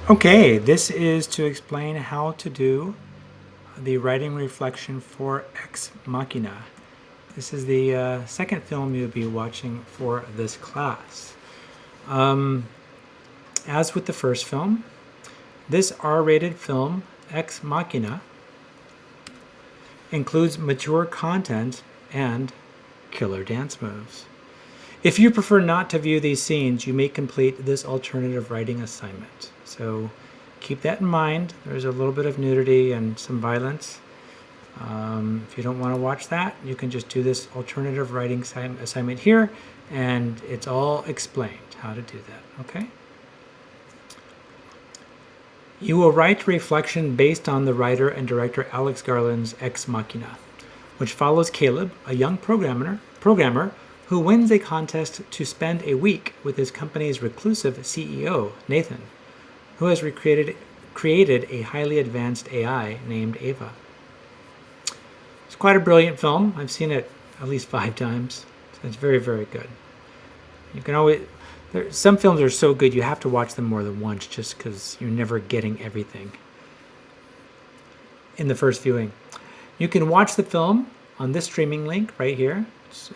Okay, this is to explain how to do the writing reflection for Ex Machina. This is the second film you'll be watching for this class. As with the first film, this R-rated film, Ex Machina, includes mature content and killer dance moves. If you prefer not to view these scenes, you may complete this alternative writing assignment. So keep that in mind. There's a little bit of nudity and some violence. If you don't want to watch that, you can just do this alternative writing assignment here, and it's all explained how to do that, okay? You will write reflection based on the writer and director Alex Garland's Ex Machina, which follows Caleb, a young programmer who wins a contest to spend a week with his company's reclusive CEO, Nathan, who has created a highly advanced AI named Ava. It's quite a brilliant film. I've seen it at least 5 times. So it's very, very good. You can always... some films are so good you have to watch them more than once just because you're never getting everything in the first viewing. You can watch the film on this streaming link right here.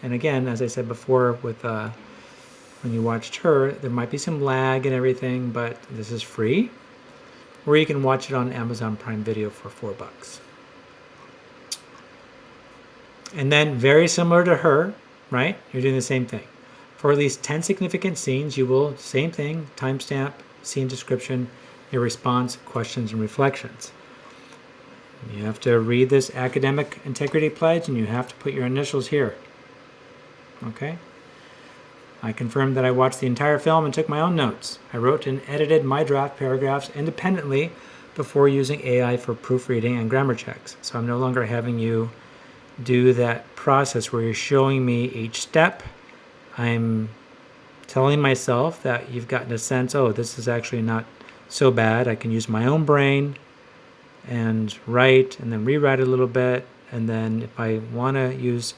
And again, as I said before, with when you watched her, there might be some lag and everything, but this is free. Or you can watch it on Amazon Prime Video for $4. And then very similar to her, right? You're doing the same thing. For at least 10 significant scenes, you will, same thing, timestamp, scene description, your response, questions, and reflections. You have to read this academic integrity pledge, and you have to put your initials here. Okay? I confirmed that I watched the entire film and took my own notes. I wrote and edited my draft paragraphs independently before using AI for proofreading and grammar checks. So I'm no longer having you do that process where you're showing me each step. I'm telling myself that you've gotten a sense, oh, this is actually not so bad. I can use my own brain and write and then rewrite a little bit. And then if I want to use,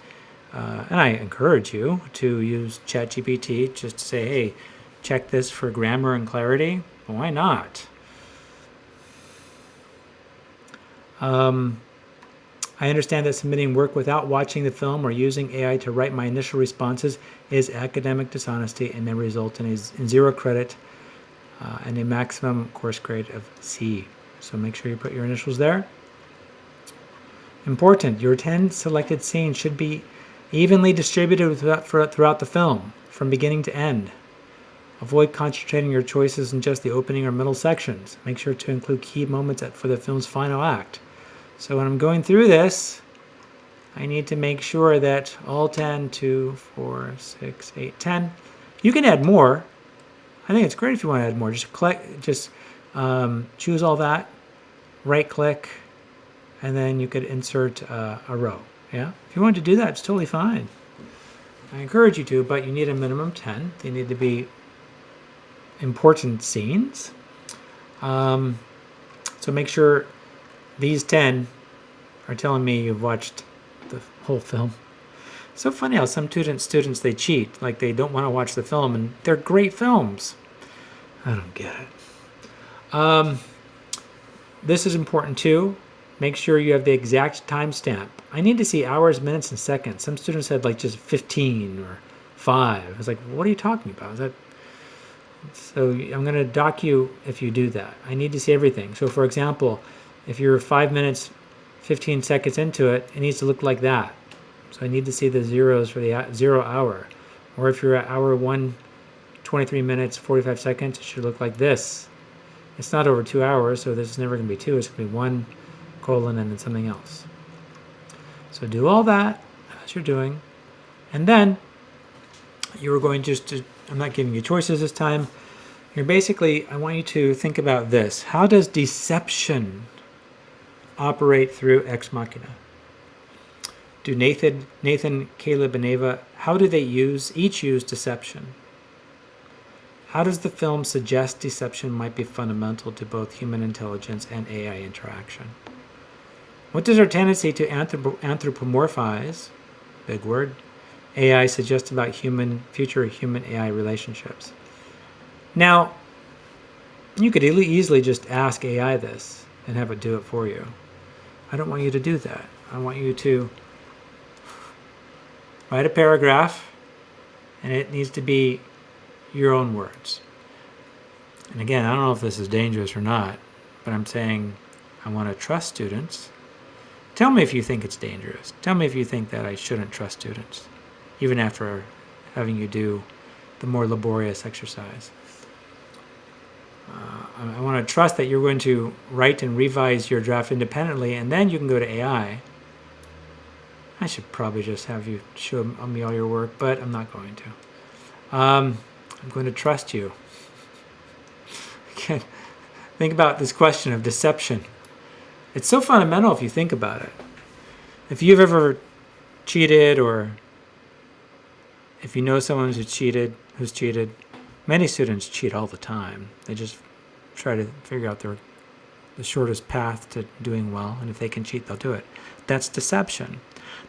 and I encourage you to use ChatGPT just to say, hey, check this for grammar and clarity. Well, why not? I understand that submitting work without watching the film or using AI to write my initial responses is academic dishonesty and may result in 0 credit and a maximum course grade of C. So make sure you put your initials there. Important, your 10 selected scenes should be evenly distributed throughout the film, from beginning to end. Avoid concentrating your choices in just the opening or middle sections. Make sure to include key moments for the film's final act. So when I'm going through this, I need to make sure that all 10, 2, 4, 6, 8, 10. You can add more. I think it's great if you want to add more. Just choose all that, right click, and then you could insert a row. Yeah, if you want to do that, it's totally fine. I encourage you to, but you need a minimum 10. They need to be important scenes. So make sure these 10 are telling me you've watched the whole film. So funny how some students, they cheat. Like they don't want to watch the film, and they're great films. I don't get it. This is important too. Make sure you have the exact timestamp. I need to see hours, minutes, and seconds. Some students had like just 15 or 5. I was like, what are you talking about? Is that... So I'm going to dock you if you do that. I need to see everything. So for example, if you're 5 minutes, 15 seconds into it, it needs to look like that. So I need to see the zeros for the 0 hour. Or if you're at hour 1, 23 minutes, 45 seconds, it should look like this. It's not over 2 hours, so this is never going to be 2. It's going to be 1, colon, and then something else. So do all that as you're doing. And then you're going just to, I'm not giving you choices this time. You're basically, I want you to think about this. How does deception operate through Ex Machina? Do Nathan, Caleb, and Ava, how do they each use deception? How does the film suggest deception might be fundamental to both human intelligence and AI interaction? What does our tendency to anthropomorphize, big word, AI suggest about future human-AI relationships? Now, You could easily just ask AI this and have it do it for you. I don't want you to do that. I want you to write a paragraph, and it needs to be your own words. And again, I don't know if this is dangerous or not, but I'm saying I want to trust students. Tell me if you think it's dangerous. Tell me if you think that I shouldn't trust students, even after having you do the more laborious exercise. I want to trust that you're going to write and revise your draft independently, and then you can go to AI. I should probably just have you show me all your work, but I'm not going to. I'm going to trust you. Again, think about this question of deception. It's so fundamental if you think about it. If you've ever cheated, or if you know someone who's cheated, many students cheat all the time. They just try to figure out the shortest path to doing well, and if they can cheat, they'll do it. That's deception.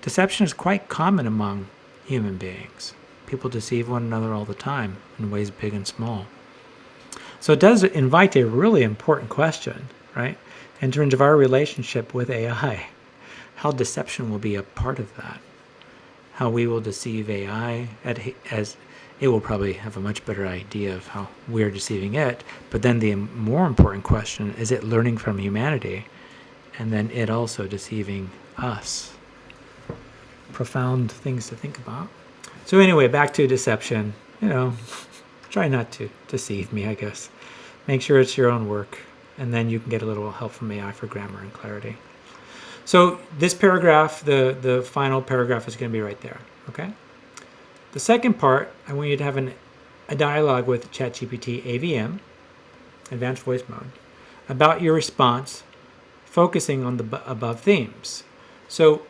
Deception is quite common among human beings. People deceive one another all the time in ways big and small. So it does invite a really important question, right? In terms of our relationship with AI, how deception will be a part of that. How we will deceive AI as it will probably have a much better idea of how we're deceiving it. But then the more important question is it learning from humanity, and then it also deceiving us. Profound things to think about. So anyway, back to deception. Try not to deceive me, I guess. Make sure it's your own work, and then you can get a little help from AI for grammar and clarity. So this paragraph, the final paragraph, is going to be right there, okay? The second part, I want you to have a dialogue with ChatGPT AVM, Advanced Voice Mode, about your response, focusing on the above themes. So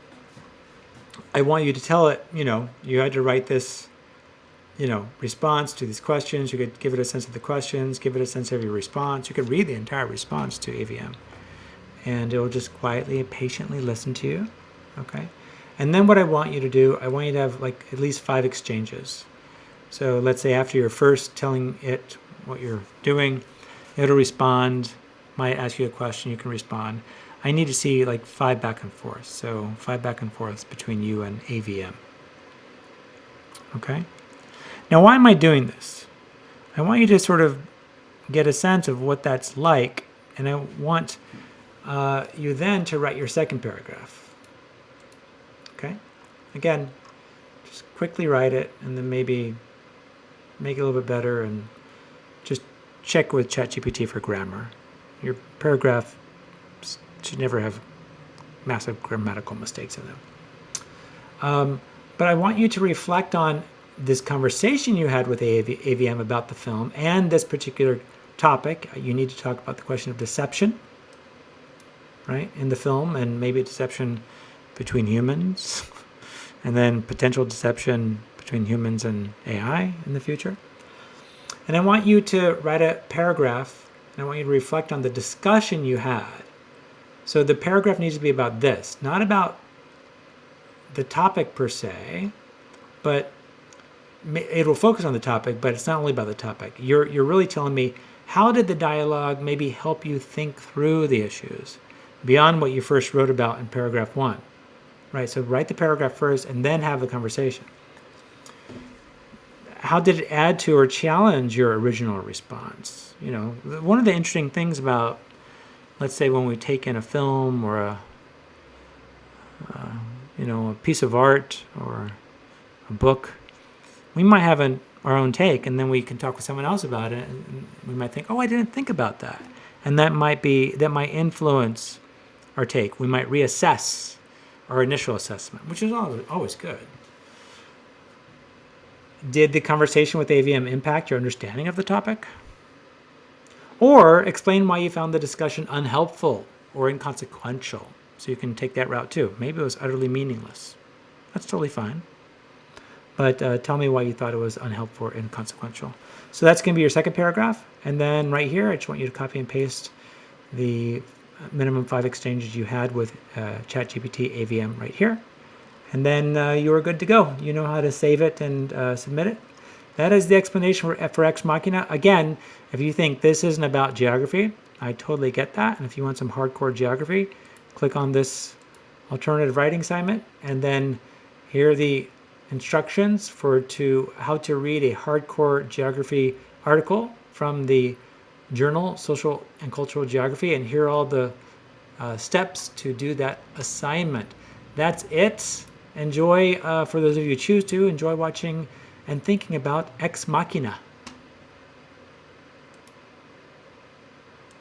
I want you to tell it, you had to write this, response to these questions. You could give it a sense of the questions, give it a sense of your response. You could read the entire response to AVM, and it will just quietly and patiently listen to you, okay? And then what I want you to do, I want you to have like at least 5 exchanges. So let's say after you're first telling it what you're doing, it'll respond, might ask you a question, you can respond. I need to see like 5 back and forth. So 5 back and forths between you and AVM. Okay? Now why am I doing this? I want you to sort of get a sense of what that's like, and I want you then to write your second paragraph. Okay? Again, just quickly write it, and then maybe make it a little bit better, and just check with ChatGPT for grammar. Your paragraph should never have massive grammatical mistakes in them. But I want you to reflect on this conversation you had with AVM about the film and this particular topic. You need to talk about the question of deception, right, in the film, and maybe deception between humans, and then potential deception between humans and AI in the future. And I want you to write a paragraph, and I want you to reflect on the discussion you had. So the paragraph needs to be about this, not about the topic per se, but it will focus on the topic, but it's not only about the topic. You're really telling me, how did the dialogue maybe help you think through the issues beyond what you first wrote about in paragraph 1? Right, so write the paragraph first and then have the conversation. How did it add to or challenge your original response? One of the interesting things about, let's say, when we take in a film or a piece of art or a book, we might have our own take, and then we can talk with someone else about it, and we might think, oh, I didn't think about that. And that might influence our take. We might reassess our initial assessment, which is always good. Did the conversation with AVM impact your understanding of the topic? Or explain why you found the discussion unhelpful or inconsequential. So you can take that route too. Maybe it was utterly meaningless. That's totally fine. But tell me why you thought it was unhelpful or inconsequential. So that's going to be your second paragraph. And then right here, I just want you to copy and paste the minimum 5 exchanges you had with ChatGPT AVM right here. And then you are good to go. You know how to save it and submit it. that is the explanation for Ex Machina. Again, if you think this isn't about geography, I totally get that. And if you want some hardcore geography, click on this alternative writing assignment, and then here are the instructions for how to read a hardcore geography article from the journal Social and Cultural Geography, and here are all the steps to do that assignment. That's it. Enjoy, for those of you who choose to, enjoy watching and thinking about Ex Machina.